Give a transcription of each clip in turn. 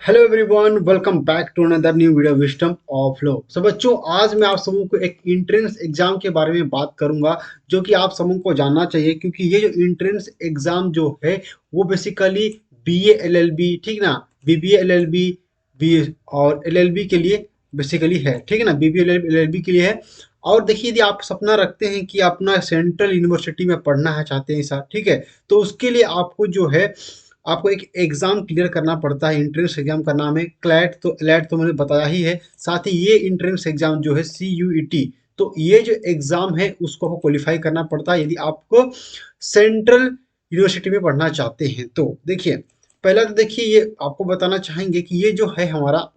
Hello everyone, welcome back to another new video wisdom of law. So बच्चों, आज मैं आप सबों को एक इंट्रेंस एग्जाम के बारे में बात करूंगा जो कि आप सबों को जानना चाहिए, क्योंकि ये जो इंट्रेंस एग्जाम जो है वो बेसिकली बीए एलएलबी, ठीक ना, बीबीए एलएलबी बी और एलएलबी के लिए बेसिकली है, ठीक है ना, बीबीए एलएलबी के लिए है। और देखिए, यदि आप सपना रखते हैं कि अपना सेंट्रल यूनिवर्सिटी में पढ़ना है चाहते हैं सर, ठीक है, तो उसके लिए आपको जो है आपको एक एग्जाम क्लियर करना पड़ता है। एंट्रेंस एग्जाम का नाम है क्लैट, तो एलैट तो मैंने बताया ही है। साथ ही ये एंट्रेंस एग्जाम जो है CUET, तो ये जो एग्जाम है उसको आपको क्वालिफाई करना पड़ता है यदि आपको सेंट्रल यूनिवर्सिटी में पढ़ना चाहते हैं। तो देखिए, पहला तो देखिए, ये आपको बताना चाहेंगे कि ये जो है हमारा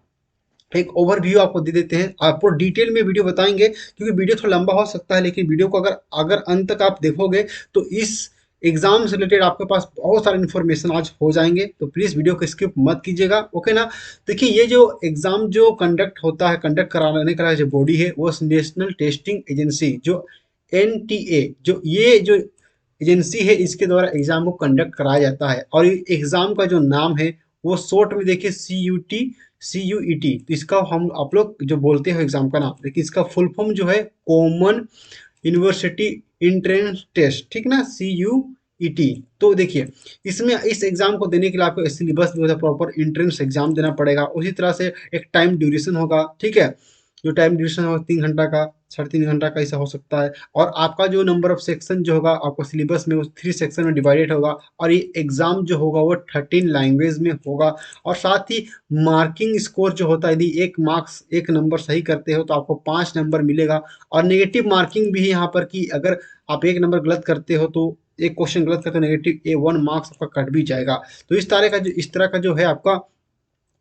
एक ओवरव्यू आपको दे देते हैं। आपको डिटेल में वीडियो बताएंगे, क्योंकि वीडियो थोड़ा लंबा हो सकता है, लेकिन वीडियो को अगर अगर अंत तक आप देखोगे तो इस एग्जाम से रिलेटेड आपके पास बहुत सारे इन्फॉर्मेशन आज हो जाएंगे। तो प्लीज़ वीडियो को स्किप मत कीजिएगा, ओके ना। देखिए, ये जो एग्जाम जो कंडक्ट होता है, कंडक्ट कराने का जो बॉडी है वो नेशनल टेस्टिंग एजेंसी, जो NTA, जो ये जो एजेंसी है, इसके द्वारा एग्जाम को कंडक्ट कराया जाता है। और एग्जाम का जो नाम है वो शॉर्ट में देखिए CUET। तो इसका हम आप लोग जो बोलते हो एग्जाम का नाम, लेकिन इसका फुल फॉर्म जो है कॉमन यूनिवर्सिटी इंट्रेंस टेस्ट, ठीक ना, CUET। तो देखिए, इसमें इस एग्जाम को देने के लिए आपको सिलेबस जो है प्रॉपर इंट्रेंस एग्जाम देना पड़ेगा। उसी तरह से एक टाइम ड्यूरेशन होगा, ठीक है, जो टाइम ड्यूरेशन होगा 3 घंटा का, 3.5 घंटा का ऐसा हो सकता है। और आपका जो नंबर ऑफ सेक्शन जो होगा आपको सिलेबस में, वो 3 सेक्शन में डिवाइडेड होगा। और ये एग्जाम जो होगा वो 13 लैंग्वेज में होगा। और साथ ही मार्किंग स्कोर जो होता है, यदि एक मार्क्स एक नंबर सही करते हो तो आपको 5 नंबर मिलेगा। और नेगेटिव मार्किंग भी है यहाँ पर, कि अगर आप एक नंबर गलत करते हो तो एक क्वेश्चन गलत करते हो, नेगेटिव 1 मार्क्स आपका कट भी जाएगा। तो इस तरह का जो है आपका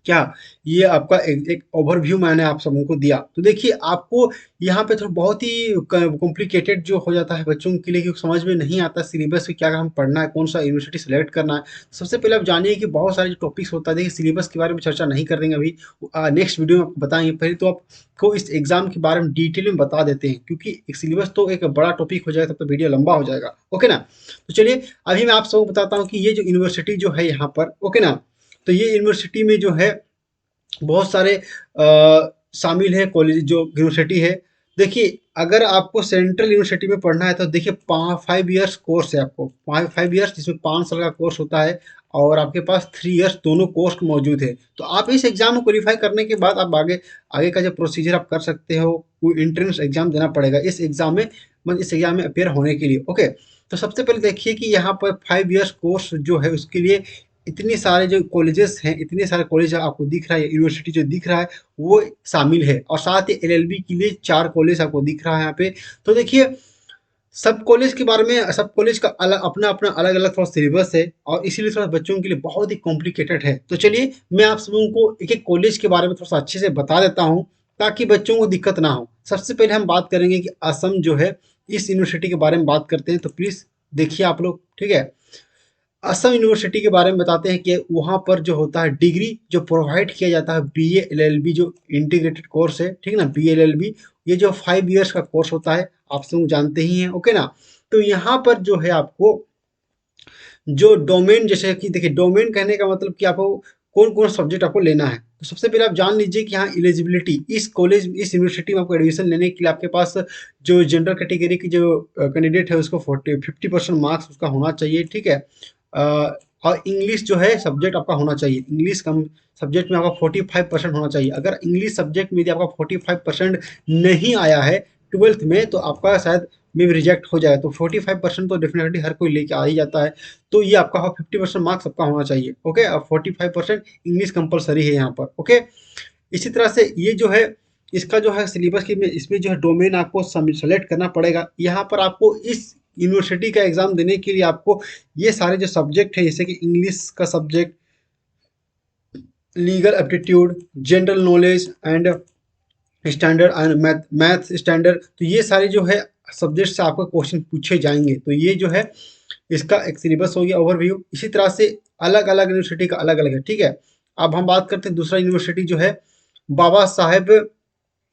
क्या, ये आपका एक ओवरव्यू मैंने आप सबों को दिया। तो देखिए, आपको यहाँ पे थोड़ा बहुत ही कॉम्प्लिकेटेड जो हो जाता है बच्चों के लिए, क्योंकि समझ में नहीं आता सिलेबस में क्या हम पढ़ना है, कौन सा यूनिवर्सिटी सेलेक्ट करना है। सबसे पहले आप जानिए कि बहुत सारे जो टॉपिक्स होता है, देखिए सिलेबस के बारे में चर्चा नहीं कर देंगे अभी, नेक्स्ट वीडियो में आपको बताएंगे। पहले तो आपको इस एग्जाम के बारे में डिटेल में बता देते हैं, क्योंकि एक सिलेबस तो एक बड़ा टॉपिक हो जाएगा, तब तो वीडियो लंबा हो जाएगा, ओके ना। तो चलिए, अभी मैं आप सबको बताता हूँ कि ये जो यूनिवर्सिटी जो है यहाँ पर, ओके ना, तो ये यूनिवर्सिटी में जो है बहुत सारे शामिल है, कॉलेज जो यूनिवर्सिटी है। देखिए, अगर आपको सेंट्रल यूनिवर्सिटी में पढ़ना है तो देखिए 5 ईयर्स कोर्स है आपको, 5 ईयर्स, जिसमें 5 साल का कोर्स होता है। और आपके पास 3 ईयर्स दोनों कोर्स मौजूद है। तो आप इस एग्जाम को क्वालिफाई करने के बाद आप आगे आगे का जो प्रोसीजर आप कर सकते हो, वो एंट्रेंस एग्जाम देना पड़ेगा इस एग्जाम में, मतलब इस एग्जाम में अपेयर होने के लिए, ओके। तो सबसे पहले देखिए कि यहाँ पर 5 ईयर्स कोर्स जो है उसके लिए इतने सारे जो कॉलेजेस हैं, इतने सारे कॉलेज आपको दिख रहा है, यूनिवर्सिटी जो दिख रहा है वो शामिल है। और साथ ही LLB के लिए 4 कॉलेज आपको दिख रहा है यहाँ पे। तो देखिए, सब कॉलेज के बारे में, सब कॉलेज का अलग अपना अपना अलग अलग थोड़ा सिलेबस है, और इसीलिए थोड़ा बच्चों के लिए बहुत ही कॉम्प्लिकेटेड है। तो चलिए, मैं आप सबों को एक एक कॉलेज के बारे में थोड़ा सा अच्छे से बता देता हूँ, ताकि बच्चों को दिक्कत ना हो। सबसे पहले हम बात करेंगे कि असम जो है, इस यूनिवर्सिटी के बारे में बात करते हैं। तो प्लीज़ देखिए आप लोग, ठीक है। असम यूनिवर्सिटी के बारे में बताते हैं कि वहाँ पर जो होता है डिग्री जो प्रोवाइड किया जाता है, BA LLB जो इंटीग्रेटेड कोर्स है, ठीक है ना, BA LLB, ये जो 5 ईयर्स का कोर्स होता है, आप सब जानते ही हैं, ओके ना। तो यहाँ पर जो है आपको जो डोमेन, जैसे कि देखिए, डोमेन कहने का मतलब कि आपको कौन कौन सब्जेक्ट आपको लेना है। तो सबसे पहले आप जान लीजिए कि हाँ, एलिजिबिलिटी, इस कॉलेज इस यूनिवर्सिटी में आपको एडमिशन लेने के लिए आपके पास जो जनरल कैटेगरी की जो कैंडिडेट है उसको 50% मार्क्स उसका होना चाहिए, ठीक है। और इंग्लिश जो है सब्जेक्ट आपका होना चाहिए, इंग्लिश कम सब्जेक्ट में आपका 45% होना चाहिए। अगर इंग्लिश सब्जेक्ट में यदि आपका 45% नहीं आया है ट्वेल्थ में, तो आपका शायद में भी रिजेक्ट हो जाए। तो 45% तो डेफिनेटली हर कोई लेके आ ही जाता है। तो ये आपका 50% मार्क्स आपका होना चाहिए, ओके। और 45% इंग्लिश कंपलसरी है यहाँ पर, ओके। इसी तरह से ये जो है, इसका जो है सिलेबस की में, इसमें जो है डोमेन आपको सेलेक्ट करना पड़ेगा। यहाँ पर आपको इस यूनिवर्सिटी का एग्जाम देने के लिए आपको ये सारे जो सब्जेक्ट है, जैसे कि इंग्लिश का subject, legal aptitude, general knowledge and standard and math standard, तो ये सारे जो है सब्जेक्ट से आपको क्वेश्चन पूछे जाएंगे। तो ये जो है इसका एक सिलेबस हो गया ओवरव्यू। इसी तरह से अलग अलग यूनिवर्सिटी का अलग अलग है, ठीक है। अब हम बात करते हैं दूसरा यूनिवर्सिटी जो है, बाबा साहेब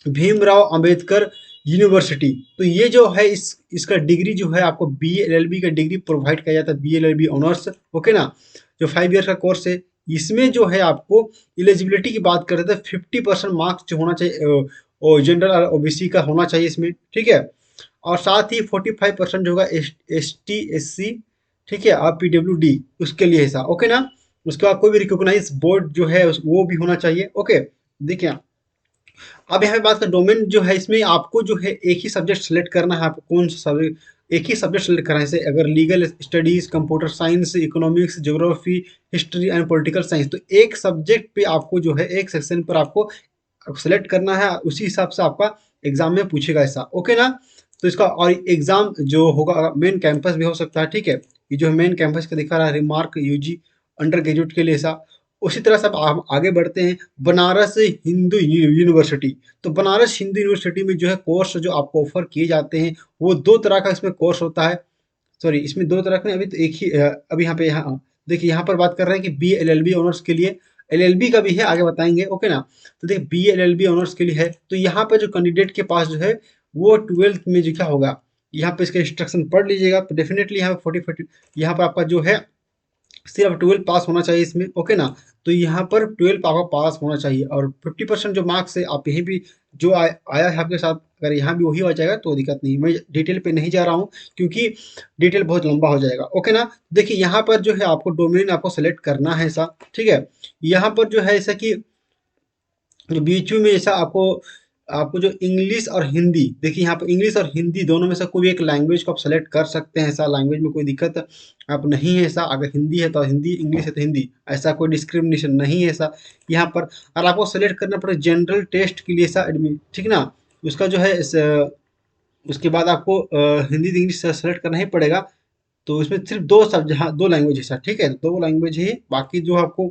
भीमराव अंबेडकर यूनिवर्सिटी। तो ये जो है इसका डिग्री जो है आपको BA LLB का डिग्री प्रोवाइड किया जाता है, BA LLB ऑनर्स, ओके ना, जो 5 ईयर का कोर्स है। इसमें जो है आपको एलिजिबिलिटी की बात करें तो 50% मार्क्स जो होना चाहिए और जनरल और ओबीसी का होना चाहिए इसमें, ठीक है। और साथ ही 45% जो होगा एस टी एस सी, ठीक है, और पीडब्ल्यू डी उसके लिए ऐसा, ओके ना। उसके बाद कोई भी रिकॉग्नाइज बोर्ड जो है वो भी होना चाहिए, ओके। देखिए अब यहाँ पे बात करें डोमेन जो है, इसमें आपको जो है एक ही सब्जेक्ट सेलेक्ट करना है, आपको कौन सा सब्जेक्ट, एक ही सब्जेक्ट सेलेक्ट करना है। जैसे अगर legal studies, computer science, economics, geography, history and political science, तो एक सब्जेक्ट पे आपको जो है एक सेक्शन पर आपको सेलेक्ट करना है, उसी हिसाब से आपका एग्जाम में पूछेगा ऐसा, ओके ना। तो इसका और एग्जाम जो होगा मेन कैंपस भी हो सकता है, ठीक है। ये जो मेन कैंपस का दिखा रहा है रिमार्क यूजी अंडर ग्रेजुएट के लिए ऐसा। उसी तरह से अब हम आगे बढ़ते हैं, बनारस हिंदू यूनिवर्सिटी। तो बनारस हिंदू यूनिवर्सिटी में जो है कोर्स जो आपको ऑफर किए जाते हैं वो दो तरह का इसमें कोर्स होता है। सॉरी, इसमें दो तरह का, अभी तो एक ही अभी यहाँ पे यहाँ देखिए यहाँ पर बात कर रहे हैं कि B L L B honours के लिए, एल एल बी का भी है, आगे बताएंगे, ओके ना। तो देखिए B L L B honours के लिए है, तो यहाँ पर जो कैंडिडेट के पास जो है वो ट्वेल्थ में जो क्या होगा, यहाँ पे इसका इंस्ट्रक्शन पढ़ लीजिएगा, तो डेफिनेटली यहाँ पे 40 यहाँ पर आपका जो है सिर्फ 12 पास होना चाहिए इसमें, ओके ना। तो यहाँ पर 12 आपका पास होना चाहिए, और 50% जो मार्क्स है आप यहीं भी जो आया है आपके साथ, अगर यहाँ भी वही हो जाएगा तो दिक्कत नहीं। मैं डिटेल पे नहीं जा रहा हूँ क्योंकि डिटेल बहुत लंबा हो जाएगा, ओके ना। देखिए यहाँ पर जो है आपको डोमेन आपको सेलेक्ट करना है ऐसा, ठीक है। यहाँ पर जो है ऐसा कि जो बीच में ऐसा आपको आपको जो इंग्लिश और हिंदी, देखिए यहाँ पर इंग्लिश और हिंदी दोनों में से कोई एक लैंग्वेज को आप सेलेक्ट कर सकते हैं, ऐसा लैंग्वेज में कोई दिक्कत आप नहीं है ऐसा। अगर हिंदी है तो हिंदी, इंग्लिश है तो हिंदी, ऐसा कोई डिस्क्रिमिनेशन नहीं है ऐसा यहाँ पर। और आपको सेलेक्ट करना पड़ेगा जनरल टेस्ट के लिए ऐसा एडमिट, ठीक ना। उसका जो है उसके बाद आपको हिंदी इंग्लिश सेलेक्ट करना ही पड़ेगा। तो इसमें सिर्फ दो सब, हाँ दो लैंग्वेज है सर, ठीक है, दो लैंग्वेज है। बाकी जो आपको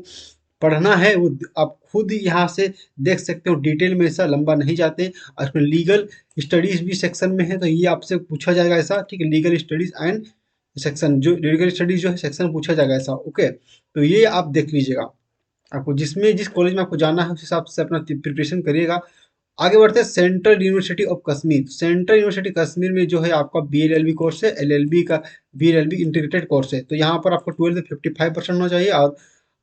पढ़ना है वो आप खुद यहाँ से देख सकते हो, डिटेल में ऐसा लंबा नहीं जाते। और इसमें लीगल स्टडीज भी सेक्शन में है, तो ये आपसे पूछा जाएगा ऐसा, ठीक है। लीगल स्टडीज एंड सेक्शन, जो लीगल स्टडीज जो है सेक्शन पूछा जाएगा ऐसा, ओके। तो ये आप देख लीजिएगा, आपको जिसमें जिस कॉलेज में आपको जाना है उस हिसाब से अपना प्रिपरेशन करिएगा। आगे बढ़ते हैं central university of Kashmir. Central university Kashmir में जो है आपका B L L B course है, एल एल बी का B L L B integrated course है। तो यहाँ पर आपको 12 में 55% होना चाहिए,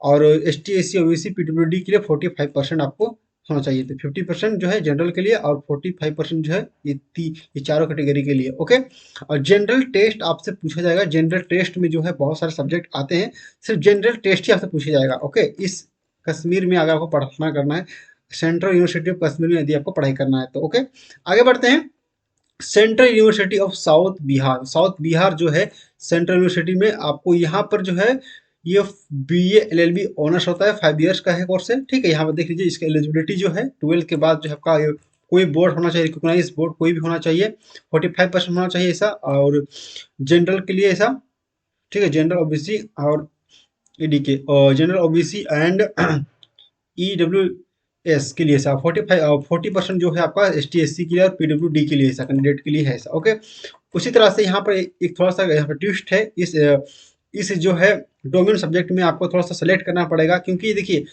और S T S C O B C P W D के लिए 45% आपको होना चाहिए। तो 50% जो है जनरल के लिए, और 45% जो है ये चारों कैटेगरी के लिए, ओके। और जनरल टेस्ट आपसे पूछा जाएगा। जनरल टेस्ट में जो है बहुत सारे सब्जेक्ट आते हैं, सिर्फ जनरल टेस्ट ही आपसे पूछा जाएगा, ओके। इस कश्मीर में अगर आपको पढ़ाना करना है, सेंट्रल यूनिवर्सिटी ऑफ कश्मीर में यदि आपको पढ़ाई करना है तो, ओके। आगे बढ़ते हैं, central university of south Bihar. South Bihar जो है सेंट्रल यूनिवर्सिटी में आपको यहाँ पर जो है ये B A L L B honours होता है, 5 ईयर्स का है कोर्स है, ठीक है। यहाँ पर देख लीजिए इसका एलिजिबिलिटी जो है 12 के बाद जो है आपका कोई बोर्ड होना चाहिए, रिकॉग्नाइज बोर्ड कोई भी होना चाहिए, 45% होना चाहिए ऐसा। और जनरल के लिए ऐसा, ठीक है, जनरल ओबीसी और ई डी के, और general OBC and E W S के लिए ऐसा 40% जो है आपका एस टी एस सी के लिए और पी डब्ल्यू डी के लिए ऐसा कैंडिडेट के लिए है ऐसा, ओके। उसी तरह से यहाँ पर एक थोड़ा सा यहाँ पर ट्विस्ट है, इस जो है डोमेन सब्जेक्ट में आपको थोड़ा सा सेलेक्ट करना पड़ेगा, क्योंकि देखिए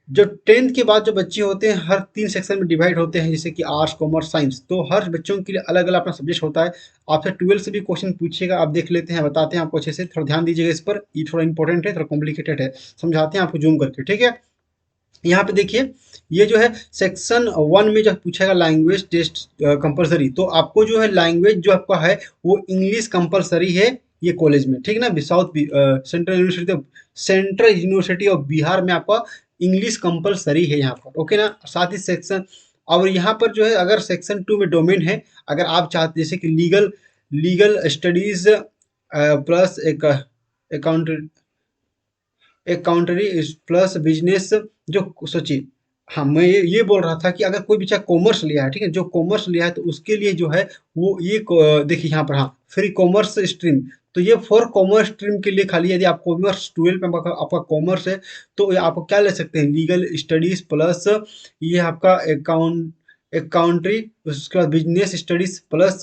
जो 10th के बाद जो बच्चे होते हैं हर 3 सेक्शन में डिवाइड होते हैं, जैसे कि आर्ट्स, कॉमर्स, साइंस, तो हर बच्चों के लिए अलग अलग अपना सब्जेक्ट होता है। आपसे 12 से भी क्वेश्चन पूछिएगा, आप देख लेते हैं, बताते हैं आपको अच्छे से, थोड़ा ध्यान दीजिएगा इस पर, ये थोड़ा इंपॉर्टेंट है, थोड़ा कॉम्प्लिकेटेड है, समझाते हैं आपको जूम करके, ठीक है। यहाँ पे देखिए ये जो है सेक्शन 1 में जो पूछेगा लैंग्वेज टेस्ट कंपलसरी, तो आपको जो है लैंग्वेज जो आपका है वो इंग्लिश कंपलसरी है ये कॉलेज में, ठीक है ना। सेंट्रल यूनिवर्सिटी ऑफ बिहार में आपका इंग्लिश कंपलसरी है यहाँ पर, ओके ना। साथ ही सेक्शन, और यहाँ पर जो है अगर सेक्शन 2 में डोमेन है, अगर आप चाहते जैसे कि लीगल लीगल स्टडीज प्लस एक अकाउंट अकाउंटरी प्लस बिजनेस, जो सोचिए, हाँ मैं ये बोल रहा था कि अगर कोई बच्चा कॉमर्स लिया है, ठीक है, जो कॉमर्स लिया है तो उसके लिए जो है वो ये देखिए यहाँ पर, हाँ फ्री कॉमर्स स्ट्रीम, तो ये फॉर कॉमर्स स्ट्रीम के लिए खाली, यदि आप कॉमर्स 12 में आपका कॉमर्स है तो ये आप क्या ले सकते हैं, लीगल स्टडीज प्लस ये आपका अकाउंट्री, उसके बाद बिजनेस स्टडीज प्लस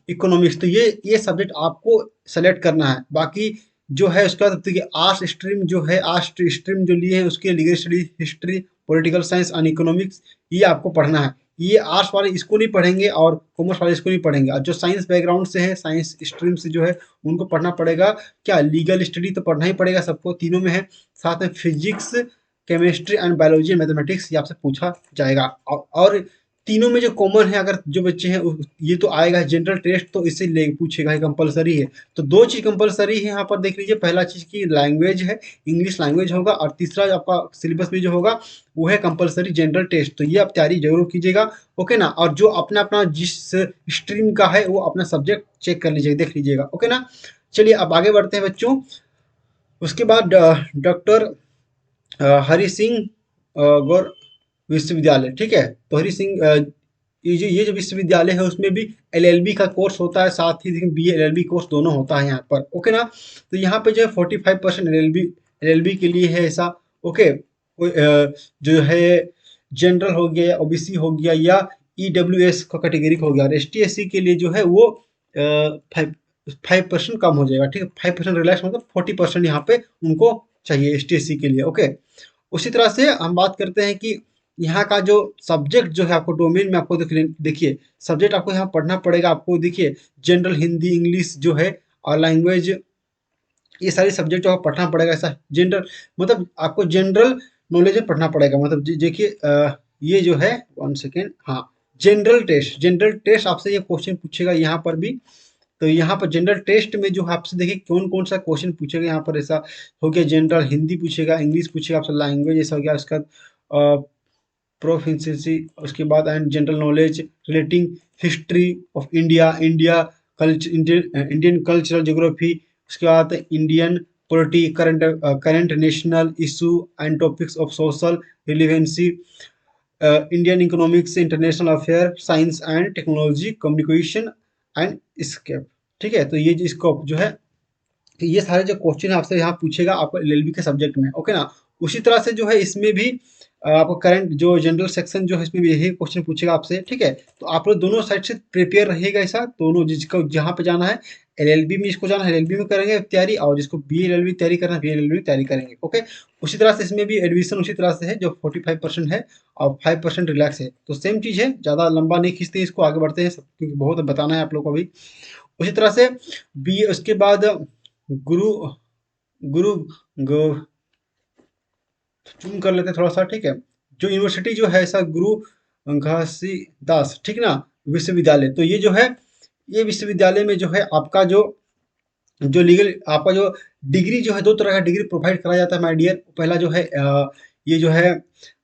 इकोनॉमिक्स, तो ये सब्जेक्ट आपको सेलेक्ट करना है। बाकी जो है उसके बाद देखिए आर्ट्स स्ट्रीम जो है, आर्ट्स स्ट्रीम जो लिए है उसके legal studies, history, political science and economics, ये आपको पढ़ना है। ये आर्ट्स वाले इसको नहीं पढ़ेंगे और कॉमर्स वाले इसको नहीं पढ़ेंगे, और जो साइंस बैकग्राउंड से है, साइंस स्ट्रीम से जो है, उनको पढ़ना पड़ेगा क्या, लीगल स्टडी तो पढ़ना ही पड़ेगा सबको, तीनों में है। साथ में physics, chemistry and biology, mathematics, ये आपसे पूछा जाएगा। और तीनों में जो कॉमन है, अगर जो बच्चे हैं ये तो आएगा जनरल टेस्ट, तो इससे ले पूछेगा, कंपलसरी है। तो दो चीज कंपलसरी है यहाँ पर, देख लीजिए। पहला चीज की लैंग्वेज है, इंग्लिश लैंग्वेज होगा, और तीसरा आपका सिलेबस में जो होगा वो है कंपलसरी जनरल टेस्ट। तो ये आप तैयारी जरूर कीजिएगा, ओके ना। और जो अपना अपना जिस स्ट्रीम का है वो अपना सब्जेक्ट चेक कर लीजिएगा, देख लीजिएगा, ओके ना। चलिए अब आगे बढ़ते हैं बच्चों। उसके बाद डॉक्टर हरि सिंह गौर विश्वविद्यालय, ठीक है। तो हरि सिंह ये जो विश्वविद्यालय है उसमें भी एलएलबी का कोर्स होता है, साथ ही बी एलएलबी कोर्स दोनों होता है यहाँ पर, ओके ना। तो यहाँ पे जो है 45% एलएलबी के लिए है ऐसा, ओके। जो है जनरल हो गया, ओबीसी हो गया, या ईडब्ल्यूएस का कैटेगरी हो गया, और एसटी एससी के लिए जो है वो 5% कम हो जाएगा, ठीक है। 5% रिलैक्स, मतलब 40% यहाँ पे उनको चाहिए एस टी एस सी के लिए, ओके। उसी तरह से हम बात करते हैं कि यहाँ का जो सब्जेक्ट जो है, आपको डोमेन में आपको देखिए सब्जेक्ट आपको यहाँ पढ़ना पड़ेगा। आपको देखिए जनरल हिंदी इंग्लिश जो है, और लैंग्वेज, ये सारे सब्जेक्ट जो आपको पढ़ना पड़ेगा। ऐसा जनरल, मतलब आपको जनरल नॉलेज में पढ़ना पड़ेगा। मतलब देखिए ये जो है, वन सेकेंड, हाँ, जनरल टेस्ट आपसे ये क्वेश्चन पूछेगा यहाँ पर भी। तो यहाँ पर जनरल टेस्ट में जो आपसे देखिए कौन कौन सा क्वेश्चन पूछेगा यहाँ पर। ऐसा हो गया, जनरल हिंदी पूछेगा, इंग्लिश पूछेगा, आपसे लैंग्वेज ऐसा हो गया, उसका प्रोफिशिएंसी, उसके बाद and general knowledge relating history of India culture, Indian cultural geography, उसके बाद Indian polity, current national issue and topics of social relevancy, Indian economics, international affair, science and technology, communication and scape, ठीक है। तो ये जो scope जो है, तो ये सारे जो क्वेश्चन आपसे यहाँ पूछेगा आपको एलएलबी के सब्जेक्ट में, ओके ना। उसी तरह से जो है इसमें भी आपको करंट जो जनरल सेक्शन जो है इसमें भी यही क्वेश्चन पूछेगा आपसे, ठीक है। तो आप लोग दोनों साइड से प्रिपेयर रहिएगा, ऐसा दोनों, जिसको जहाँ पे जाना है एलएलबी में, जिसको जाना है एलएलबी में करेंगे तैयारी, और जिसको बी एलएलबी तैयारी करना है बी एलएलबी में तैयारी करेंगे, ओके। उसी तरह से इसमें भी एडमिशन उसी तरह से है, जो 45% है और 5% रिलैक्स है। तो सेम चीज़ है, ज़्यादा लंबा नहीं खींचते इसको, आगे बढ़ते हैं क्योंकि बहुत बताना है आप लोग को अभी। उसी तरह से बी, उसके बाद गुरु गुरु गो जूम कर लेते हैं थोड़ा सा, ठीक है। जो यूनिवर्सिटी जो है ऐसा, गुरु घासीदास, ठीक ना, विश्वविद्यालय। तो ये जो है, ये विश्वविद्यालय में जो है आपका जो जो लीगल आपका जो डिग्री जो है, दो तरह का डिग्री प्रोवाइड कराया जाता है माय डियर। पहला जो है ये जो है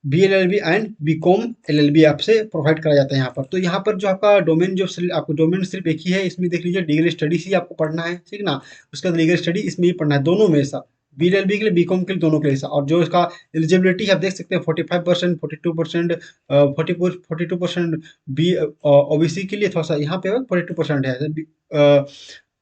B L L B and B com L L B आपसे प्रोवाइड कराया जाता है यहाँ पर। तो यहाँ पर जो आपका डोमेन, जो आपको डोमेन सिर्फ एक ही है, इसमें देख लीजिए लीगल स्टडीज ही आपको पढ़ना है, ठीक ना। उसके बाद लीगल स्टडी इसमें ही पढ़ना है, दोनों में ऐसा, बी एल एल बी के लिए, बी कॉम के लिए, दोनों के लिए ऐसा। और जो इसका एलिजिबिलिटी आप देख सकते हैं, 45%, 42%, 42% बी ओबीसी के लिए, थोड़ा सा यहाँ पे 42% है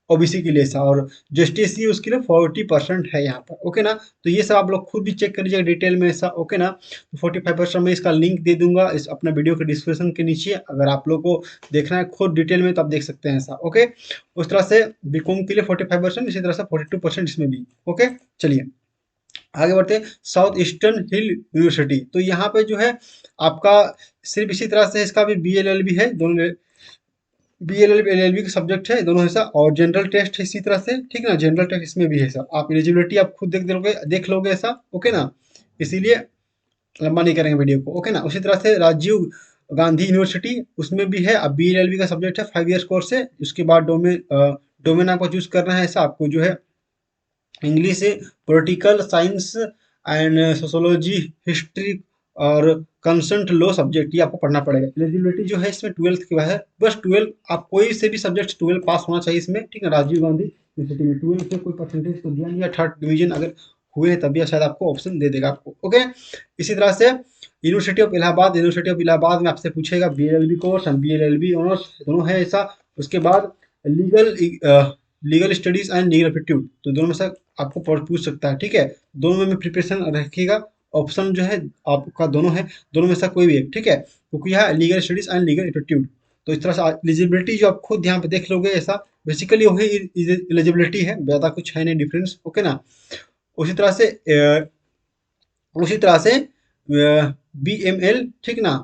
ओबीसी के लिए ऐसा, और जो एस टी एस सी है उसके लिए 40% है यहाँ पर, ओके ना। तो ये सब आप लोग खुद भी चेक कर लीजिएगा डिटेल में ऐसा, ओके ना। तो 45% में इसका लिंक दे दूंगा इस अपना वीडियो के डिस्क्रिप्शन के नीचे, अगर आप लोग को देखना है खुद डिटेल में तो आप देख सकते हैं ऐसा, ओके। उस तरह से बीकॉम के लिए 45%, इसी तरह से 42% इसमें भी, ओके। चलिए आगे बढ़ते हैं। साउथ ईस्टर्न हिल यूनिवर्सिटी, तो यहाँ पे जो है आपका सिर्फ इसी तरह से इसका भी बी एल एल बी है, दोनों B L L L L B का सब्जेक्ट है दोनों ऐसा, और जनरल टेस्ट है इसी तरह से, ठीक है ना। जनरल टेस्ट इसमें भी है ऐसा, आप एलिजिबिलिटी आप खुद देख लोगे ऐसा, ओके ना। इसीलिए लंबा नहीं करेंगे वीडियो को, ओके ना। उसी तरह से राजीव गांधी यूनिवर्सिटी, उसमें भी है, अब बी एल एल बी का सब्जेक्ट है, 5 ईयर्स कोर्स है। उसके बाद डोमेन आपको चूज करना है ऐसा, आपको जो है इंग्लिश है, political science and sociology, history और कंसर्ट लॉ सब्जेक्ट, ये आपको पढ़ना पड़ेगा। एलिजिबिलिटी जो है इसमें 12th के बाद है, बस 12 आप कोई से भी सब्जेक्ट 12 पास होना चाहिए इसमें, ठीक है। राजीव गांधी यूनिवर्सिटी में 12 से कोई परसेंटेज तो दिया नहीं है, 3rd डिवीजन अगर हुए हैं तभी शायद आपको ऑप्शन दे देगा आपको, ओके। इसी तरह से यूनिवर्सिटी ऑफ इलाहाबाद में आपसे पूछेगा B L L B course and B L L B honours दोनों है ऐसा। उसके बाद legal legal studies and legal aptitude, तो दोनों में से आपको पूछ सकता है, ठीक है। दोनों में प्रिपरेशन रखिएगा, ऑप्शन जो है आपका दोनों है, दोनों में से कोई भी एक, ठीक है। क्योंकि यह legal studies and legal aptitude, तो इस तरह से एलिजिबिलिटी जो आप खुद यहाँ पे देख लोगे ऐसा, बेसिकली वही एलिजिबिलिटी है, ज़्यादा कुछ है नहीं डिफरेंस, ओके ना। उसी तरह से उसी तरह से बी एम एल, ठीक ना,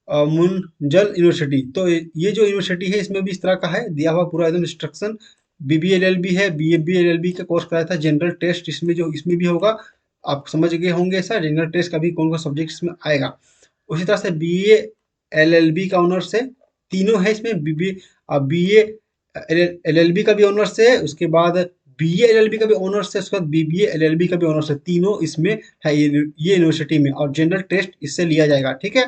मुंजल यूनिवर्सिटी। तो ये जो यूनिवर्सिटी है इसमें भी इस तरह का है, दिया हुआ पूरा एकदम इंस्ट्रक्शन। BBLLB है, BLLB का कोर्स कराया था, जनरल टेस्ट इसमें जो इसमें भी होगा, आप समझ गए होंगे ऐसा, जनरल टेस्ट का भी कौन कौन सब्जेक्ट इसमें आएगा। उसी तरह से BA LLB का ऑनर्स है, तीनों है इसमें। BA LLB का भी ऑनर्स है, उसके बाद BA LLB का भी ऑनर्स है, उसके बाद BBA LLB का भी ऑनर्स है, तीनों इसमें है ये यूनिवर्सिटी में, और जनरल टेस्ट इससे लिया जाएगा, ठीक है।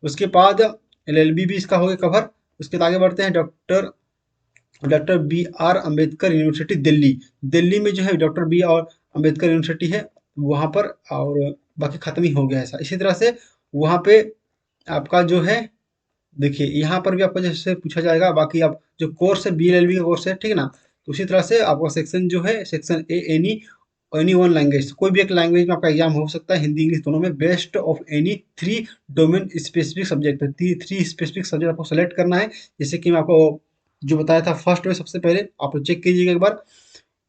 उसके बाद LLB भी इसका हो गया कवर। उसके बाद आगे बढ़ते हैं, doctor doctor BR Ambedkar university Delhi. Delhi में जो है डॉक्टर BR अम्बेडकर यूनिवर्सिटी है वहाँ पर, और बाकी खत्म ही हो गया ऐसा। इसी तरह से वहाँ पे आपका जो है, देखिए यहाँ पर भी आपको जैसे पूछा जाएगा, बाकी आप जो कोर्स है BLLB का कोर्स है, ठीक है ना। तो उसी तरह से आपका सेक्शन जो है, section A, any one language, कोई भी एक लैंग्वेज में आपका एग्जाम हो सकता है, हिंदी इंग्लिश दोनों में, best of any 3 domain specific subject है। 3 स्पेसिफिक सब्जेक्ट आपको सेलेक्ट करना है, जैसे कि मैं आपको जो बताया था फर्स्ट में, सबसे पहले आप चेक कीजिएगा एक बार।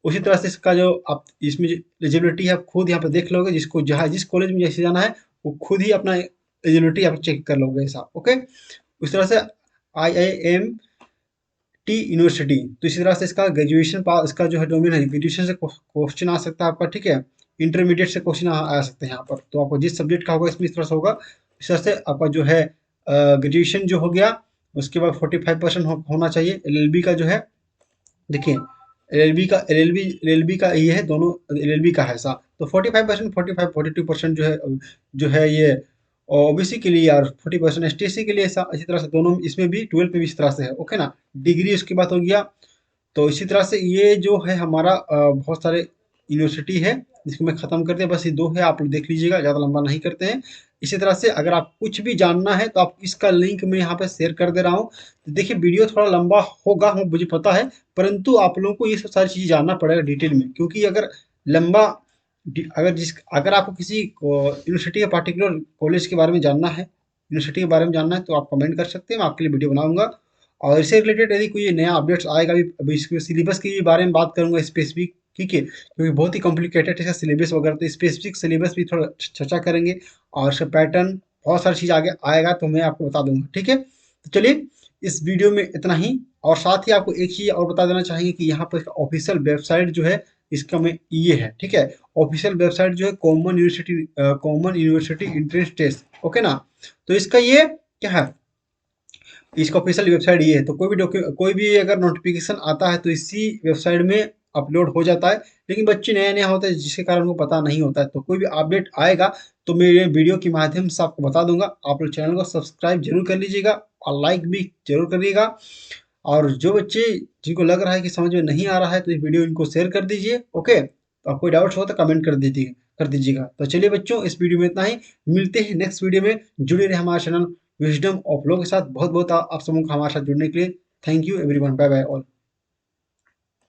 उसी तरह से इसका जो आप इसमें एलिजिबिलिटी है आप खुद यहाँ पे देख लोगे, जिसको जहाँ जिस कॉलेज में जैसे जाना है वो खुद ही अपना एलिजिबिलिटी आप चेक कर लोगे ऐसा, ओके। उस तरह से IIMT यूनिवर्सिटी, तो इसी तरह से इसका ग्रेजुएशन पास, इसका जो है डोमेन है, ग्रेजुएशन से क्वेश्चन आ सकता है आपका, ठीक है। इंटरमीडिएट से क्वेश्चन आ सकते हैं यहाँ पर, तो आपको जिस सब्जेक्ट का होगा इसमें इस तरह से होगा। इस तरह से आपका जो है ग्रेजुएशन जो हो गया, उसके बाद 45% होना चाहिए। LLB का जो है, देखिए एल एल बी का ये है, दोनों LLB का है ऐसा। तो 45%, 42% जो है ये OBC के लिए, और 40% STC के लिए ऐसा। इसी तरह से दोनों इसमें भी 12 में भी इस तरह से है, ओके ना। डिग्री उसकी बात हो गया। तो इसी तरह से ये जो है हमारा बहुत सारे यूनिवर्सिटी है, जिसको मैं ख़त्म कर दिया, बस ये 2 है, आप लोग देख लीजिएगा, ज़्यादा लंबा नहीं करते हैं। इसी तरह से अगर आप कुछ भी जानना है तो आप इसका लिंक मैं यहाँ पे शेयर कर दे रहा हूँ। तो देखिए वीडियो थोड़ा लंबा होगा, मुझे पता है, परंतु आप लोगों को ये सब सारी चीज़ें जानना पड़ेगा डिटेल में, क्योंकि अगर लंबा अगर आपको किसी यूनिवर्सिटी या पार्टिकुलर कॉलेज के बारे में जानना है, यूनिवर्सिटी के बारे में जानना है, तो आप कमेंट कर सकते हैं, मैं आपके लिए वीडियो बनाऊंगा। और इससे रिलेटेड यदि कोई नया अपडेट्स आएगा, अभी इसके सिलेबस के बारे में बात करूंगा स्पेसिफिक, ठीक है, क्योंकि बहुत ही कॉम्प्लिकेटेड है इसका सिलेबस वगैरह, तो स्पेसिफिक सिलेबस भी थोड़ा चर्चा करेंगे, और इसका पैटर्न बहुत सारी चीज़ आगे आएगा तो मैं आपको बता दूंगा, ठीक है। तो चलिए इस वीडियो में इतना ही। और साथ ही आपको एक चीज़ और बता देना चाहेंगे कि यहाँ पर ऑफिशियल वेबसाइट जो है इसका में ये है, ठीक है। ऑफिशियल वेबसाइट जो है common university entrance test, okay ना। तो इसका ये क्या है, इसका ऑफिशियल वेबसाइट ये है। तो कोई भी अगर नोटिफिकेशन आता है तो इसी वेबसाइट में अपलोड हो जाता है, लेकिन बच्चे नया नया होता है जिसके कारण उनको पता नहीं होता है। तो कोई भी अपडेट आएगा तो मेरे वीडियो के माध्यम से आपको बता दूंगा। आप लोग चैनल को सब्सक्राइब जरूर कर लीजिएगा, और लाइक भी जरूर करिएगा। और जो बच्चे जिनको लग रहा है कि समझ में नहीं आ रहा है तो ये वीडियो इनको शेयर कर दीजिए, ओके। तो आप कोई डाउट्स हो तो कमेंट कर दीजिएगा। तो चलिए बच्चों, इस वीडियो में इतना ही, मिलते हैं नेक्स्ट वीडियो में। जुड़े रहे हमारे चैनल विजडम ऑफ लॉ के साथ। बहुत बहुत आप सबों का हमारे साथ जुड़ने के लिए thank you everyone, bye bye all.